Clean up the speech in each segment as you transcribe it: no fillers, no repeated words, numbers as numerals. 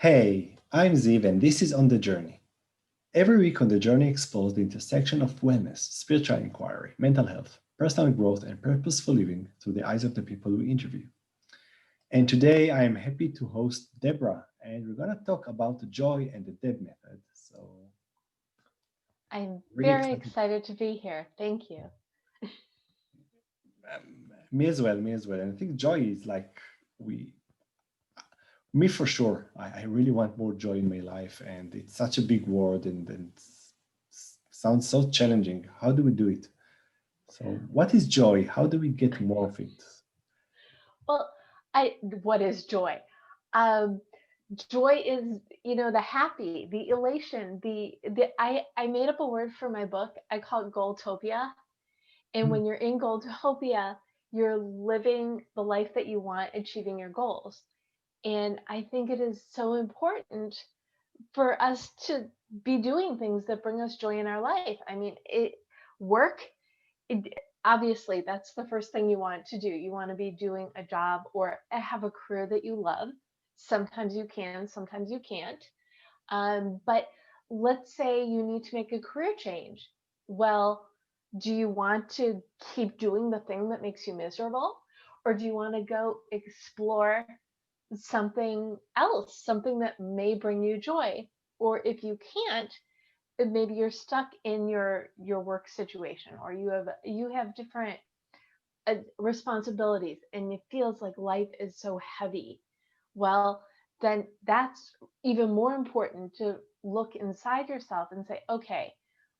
Hey, I'm Ziv, and this is On the Journey. Every week on the journey explores the intersection of wellness, spiritual inquiry, mental health, personal growth, and purposeful living through the eyes of the people we interview. And today I am happy to host Debra, and we're going to talk about the joy and the Deb method. So, I'm really very excited. excited to be here. Thank you. Me as well. And I think joy is like we me for sure. I really want more joy in my life, and it's such a big word and sounds so challenging. How do we do it? So, what is joy? How do we get more of it? Well, what is joy? Um, Joy is, the happy, the elation, I made up a word for my book. I call it Goaltopia. And Hmm. when you're in Goaltopia, you're living the life that you want, achieving your goals. And I think it is so important for us to be doing things that bring us joy in our life. I mean, work it, obviously that's the first thing you want to do. You want to be doing a job or have a career that you love. Sometimes you can, sometimes you can't. But let's say you need to make a career change. Well, do you want to keep doing the thing that makes you miserable, or do you want to go explore something else, something that may bring you joy? Or if you can't, maybe you're stuck in your work situation, or you have different responsibilities and it feels like life is so heavy. Well, then that's even more important to look inside yourself and say, okay,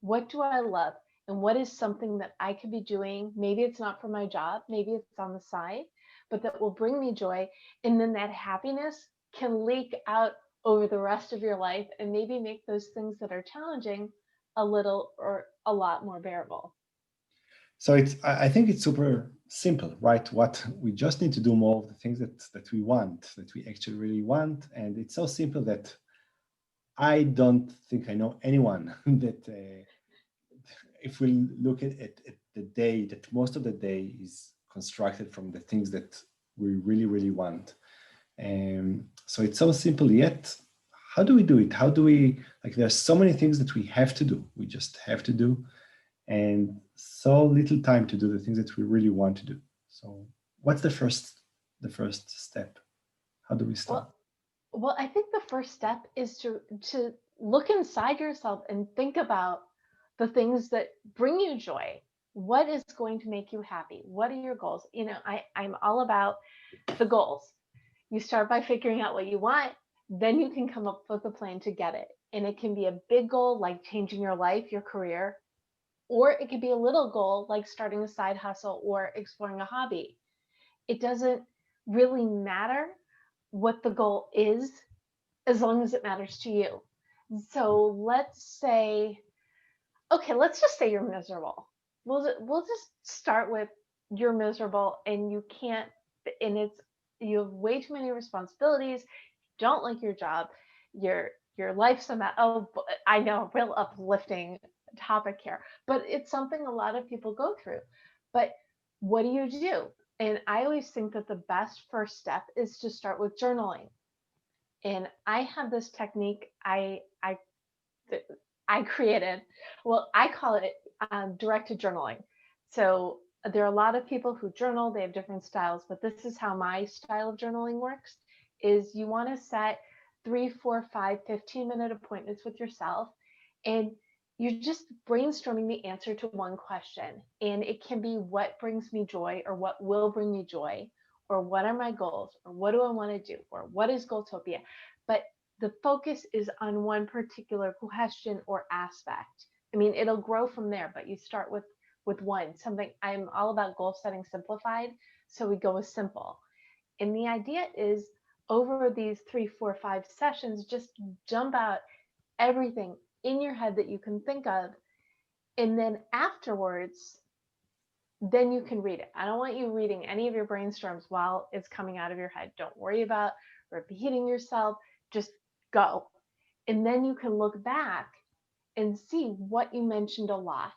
what do I love, and what is something that I could be doing? Maybe it's not for my job, maybe it's on the side, but that will bring me joy. And then that happiness can leak out over the rest of your life and maybe make those things that are challenging a little or a lot more bearable. So I think it's super simple, right? What we just need to do more of the things that we want, that we actually really want, and it's so simple that I don't think I know anyone that if we look at the day, that most of the day is constructed from the things that we really, really want. So it's so simple, yet how do we do it? How do we, like, there's so many things that we have to do. We just have to do, and so little time to do the things that we really want to do. So what's the first step? How do we start? Well, Well, I think the first step is to look inside yourself and think about the things that bring you joy. What is going to make you happy? What are your goals? I'm all about the goals. You start by figuring out what you want, then you can come up with a plan to get it. And it can be a big goal like changing your life, your career, or it could be a little goal like starting a side hustle or exploring a hobby. It doesn't really matter what the goal is as long as it matters to you. So let's just say you're miserable. We'll just start with you're miserable and you can't, and you have way too many responsibilities. Don't like your job. Your your life's a mess. Oh, I know, real uplifting topic here, but it's something a lot of people go through. But what do you do? And I always think that the best first step is to start with journaling. And I have this technique I created. Well, I call it directed journaling. So there are a lot of people who journal. They have different styles, but this is how my style of journaling works: is you want to set 3, 4, 5, 15-minute appointments with yourself, and you're just brainstorming the answer to one question. And it can be what brings me joy, or what will bring me joy, or what are my goals, or what do I want to do, or what is Goaltopia. But the focus is on one particular question or aspect. I mean, it'll grow from there, but you start with one. Something, I'm all about goal setting simplified, so we go with simple. And the idea is, over these 3, 4, 5 sessions, just dump out everything in your head that you can think of, and then afterwards, then you can read it. I don't want you reading any of your brainstorms while it's coming out of your head. Don't worry about repeating yourself. Just go. And then you can look back and see what you mentioned a lot,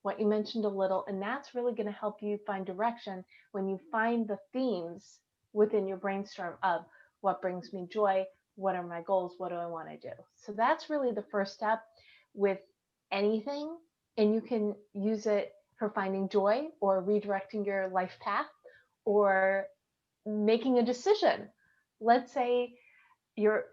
what you mentioned a little. And that's really going to help you find direction when you find the themes within your brainstorm of what brings me joy, what are my goals? What do I want to do? So that's really the first step with anything. And you can use it for finding joy or redirecting your life path or making a decision. Let's say you're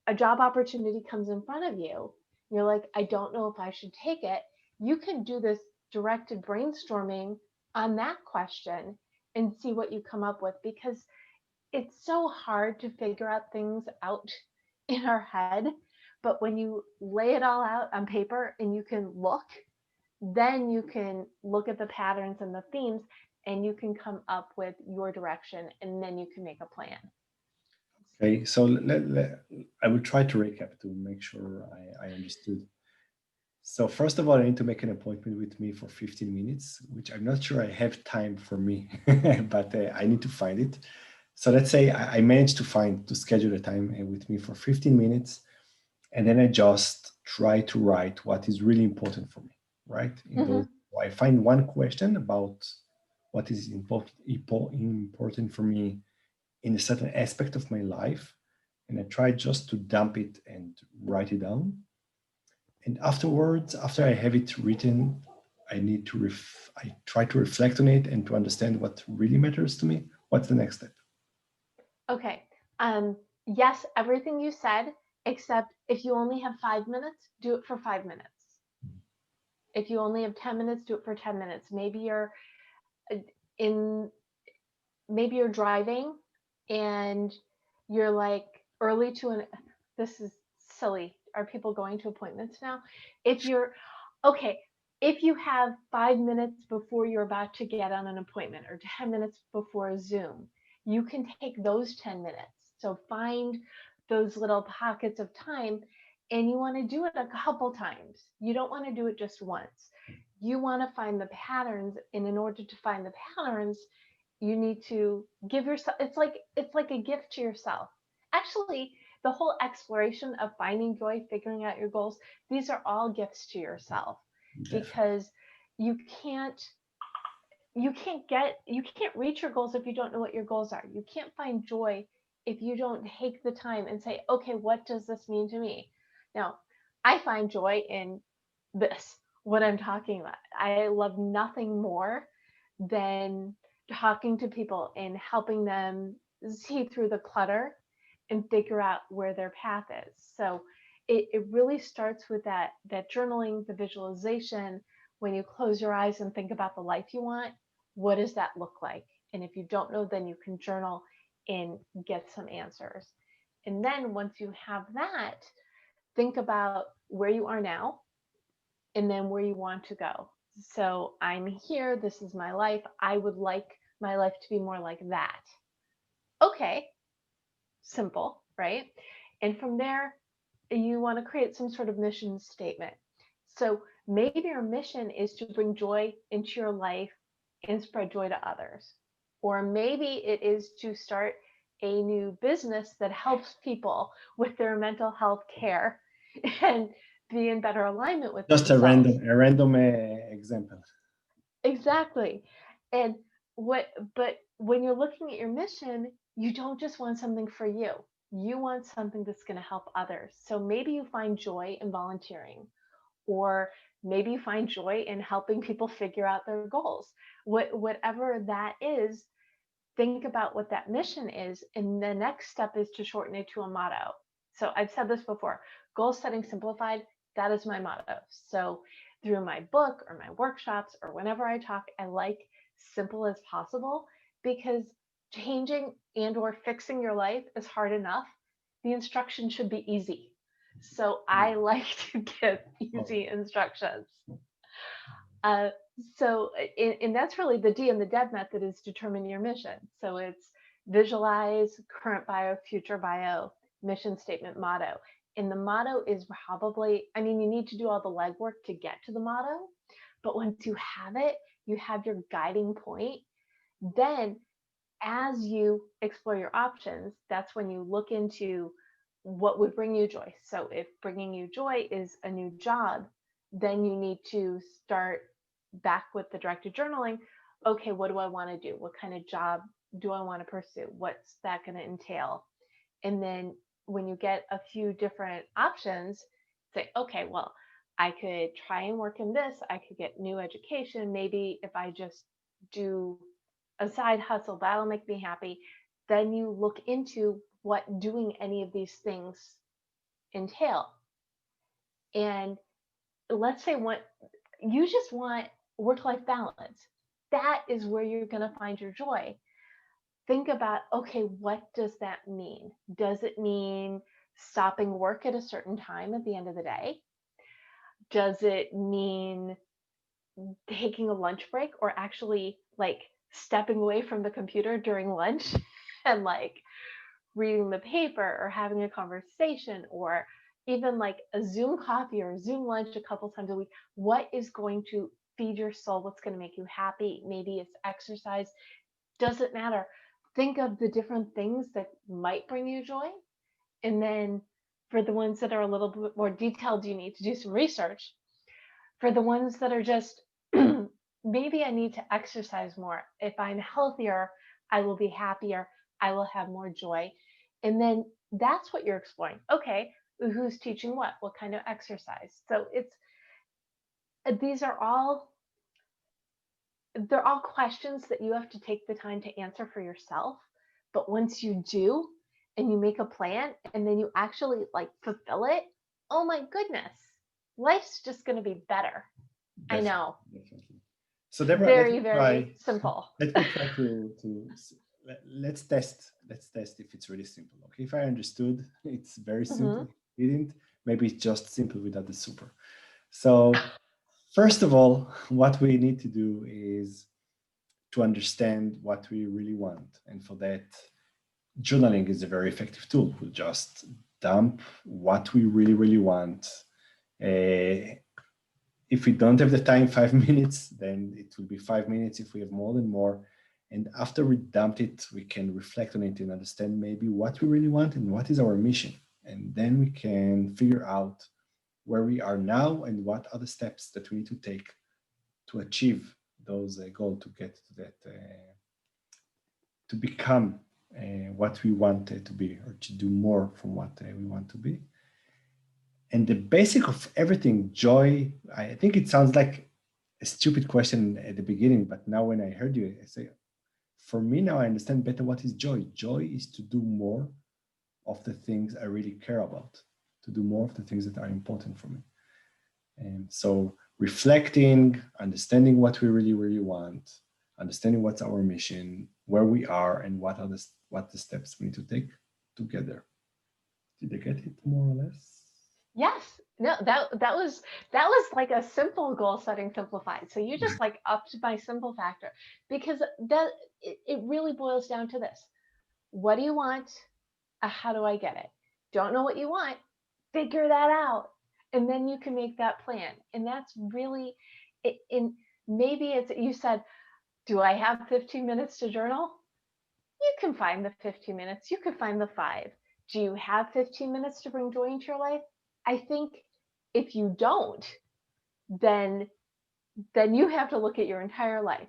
a job opportunity comes in front of you. You're like, I don't know if I should take it. You can do this directed brainstorming on that question and see what you come up with, because it's so hard to figure out things out in our head. But when you lay it all out on paper and you can look, then you can look at the patterns and the themes and you can come up with your direction, and then you can make a plan. Okay, so I will try to recap to make sure I understood. So first of all, I need to make an appointment with me for 15 minutes, which I'm not sure I have time for me, but I need to find it. So let's say I managed to schedule a time with me for 15 minutes, and then I just try to write what is really important for me, right? In those, I find one question about what is important for me in a certain aspect of my life, and I try just to dump it and write it down. And afterwards, after I have it written, I try to reflect on it and to understand what really matters to me. What's the next step? Okay. Yes, everything you said, except if you only have 5 minutes, do it for 5 minutes. If you only have 10 minutes, do it for 10 minutes. Uh, in maybe you're driving and you're like early to an this is silly. Are people going to appointments now? If you're okay, if you have 5 minutes before you're about to get on an appointment or 10 minutes before a Zoom, you can take those 10 minutes. So find those little pockets of time, and you want to do it a couple times. You don't want to do it just once. You want to find the patterns, and in order to find the patterns, you need to give yourself, it's like a gift to yourself. Actually, the whole exploration of finding joy, figuring out your goals, these are all gifts to yourself, Definitely. because you can't you can't reach your goals if you don't know what your goals are. You can't find joy if you don't take the time and say, okay, what does this mean to me? Now, I find joy in this, what I'm talking about. I love nothing more than talking to people and helping them see through the clutter and figure out where their path is. So it really starts with that journaling, the visualization. When you close your eyes and think about the life you want, what does that look like? And if you don't know, then you can journal and get some answers. And then once you have that, think about where you are now and then where you want to go. So I'm here, this is my life. I would like my life to be more like that. Okay, simple, right? And from there, you want to create some sort of mission statement. So maybe your mission is to bring joy into your life and spread joy to others. Or maybe it is to start a new business that helps people with their mental health care and be in better alignment with Just themselves. a random example. Exactly. And but when you're looking at your mission, you don't just want something for you. You want something that's going to help others. So maybe you find joy in volunteering, or maybe you find joy in helping people figure out their goals. Whatever that is, think about what that mission is, and the next step is to shorten it to a motto. So I've said this before, goal setting simplified, that is my motto. So through my book or my workshops or whenever I talk, I like simple as possible, because changing and or fixing your life is hard enough. The instructions should be easy. So I like to give Oh, easy instructions. Uh, and that's really the D and the DEB method, is determine your mission. So it's visualize, current bio, future bio, mission statement, motto. And the motto is probably, I mean, you need to do all the legwork to get to the motto, but once you have it, you have your guiding point. Then as you explore your options, that's when you look into what would bring you joy. So if bringing you joy is a new job, then you need to start back with the directed journaling. Okay, what do I want to do? What kind of job do I want to pursue? What's that going to entail? And then when you get a few different options, say, okay, well, I could try and work in this. I could get new education. Maybe if I just do a side hustle, that'll make me happy. Then you look into what doing any of these things entail. And let's say what you just want work-life balance. That is where you're going to find your joy. Think about, okay, what does that mean? Does it mean stopping work at a certain time at the end of the day? Does it mean taking a lunch break, or actually like stepping away from the computer during lunch and like reading the paper or having a conversation, or even like a Zoom coffee or a Zoom lunch a couple times a week? What is going to feed your soul? What's going to make you happy? Maybe it's exercise. Doesn't matter. Think of the different things that might bring you joy. And then for the ones that are a little bit more detailed, you need to do some research. For the ones that are just, maybe I need to exercise more. If I'm healthier, I will be happier. I will have more joy. And then that's what you're exploring. Okay, who's teaching what? What kind of exercise? So it's, these are all, they're all questions that you have to take the time to answer for yourself. But once you do, and you make a plan, and then you actually like fulfill it, oh my goodness, life's just going to be better. I Definitely, know. definitely. So Deborah, Very, very simple. let me try let's test if it's really simple. Okay, if I understood, it's very Mm-hmm. simple. If you didn't, maybe it's just simple without the super. So first of all, what we need to do is to understand what we really want. And for that, journaling is a very effective tool. We'll just dump what we really, really want. If we don't have the time, 5 minutes, then it will be 5 minutes. If we have more, than more. And after we dumped it, we can reflect on it and understand maybe what we really want and what is our mission. And then we can figure out where we are now and what are the steps that we need to take to achieve those goals, to get to that, to become what we want to be, or to do more from what we want to be. And the basic of everything, joy, I think it sounds like a stupid question at the beginning, but now when I heard you, I say, for me now I understand better what is joy. Joy is to do more of the things I really care about, to do more of the things that are important for me. And so reflecting, understanding what we really, really want, understanding what's our mission, where we are, and what are the steps we need to take together. Did I get it more or less? Yes. No, that was like a simple goal setting simplified. So you just like upped my simple factor, because that it really boils down to this. What do you want? How do I get it? Don't know what you want? Figure that out. And then you can make that plan. And that's really it. In maybe it's, you said, do I have 15 minutes to journal? You can find the 15 minutes. You can find the 5. Do you have 15 minutes to bring joy into your life? I think if you don't, then you have to look at your entire life.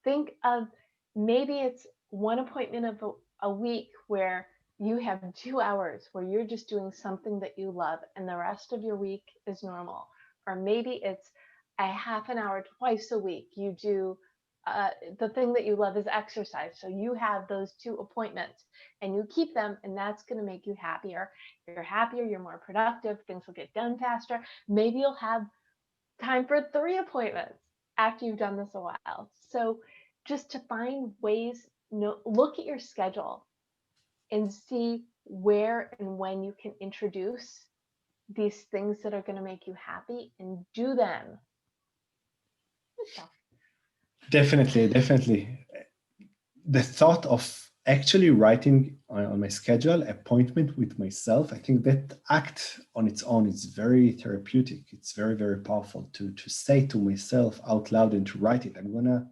Think of, maybe it's one appointment of a week where you have 2 hours where you're just doing something that you love, and the rest of your week is normal. Or maybe it's a half an hour twice a week. You do the thing that you love is exercise. So you have those 2 appointments and you keep them, and that's going to make you happier. You're happier, you're more productive, things will get done faster. Maybe you'll have time for 3 appointments after you've done this a while. So just to find ways, look at your schedule and see where and when you can introduce these things that are going to make you happy, and do them. So, Definitely, definitely. The thought of actually writing on my schedule appointment with myself, I think that act on its own is very therapeutic. It's very, very powerful to say to myself out loud and to write it. I'm gonna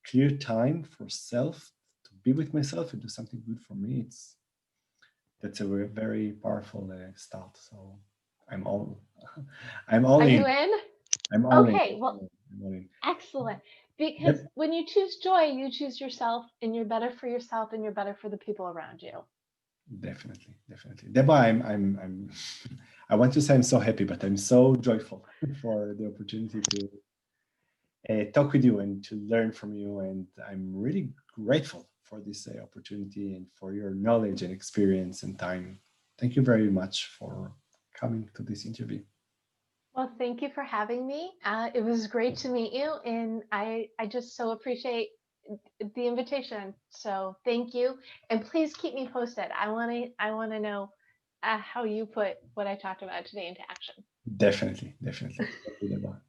clear time for self, to be with myself and do something good for me. That's a very, very powerful start. So I'm all I'm all are you in. in? I'm all in. Okay, well, I'm all in. excellent. Because Yep. when you choose joy, you choose yourself, and you're better for yourself, and you're better for the people around you. Definitely, definitely. Deborah, I'm I want to say I'm so happy, but I'm so joyful for the opportunity to talk with you and to learn from you. And I'm really grateful for this opportunity and for your knowledge and experience and time. Thank you very much for coming to this interview. Well, thank you for having me. It was great to meet you, and I just so appreciate the invitation. So thank you, and please keep me posted. I want to know how you put what I talked about today into action. Definitely, definitely. Thank you, Deborah.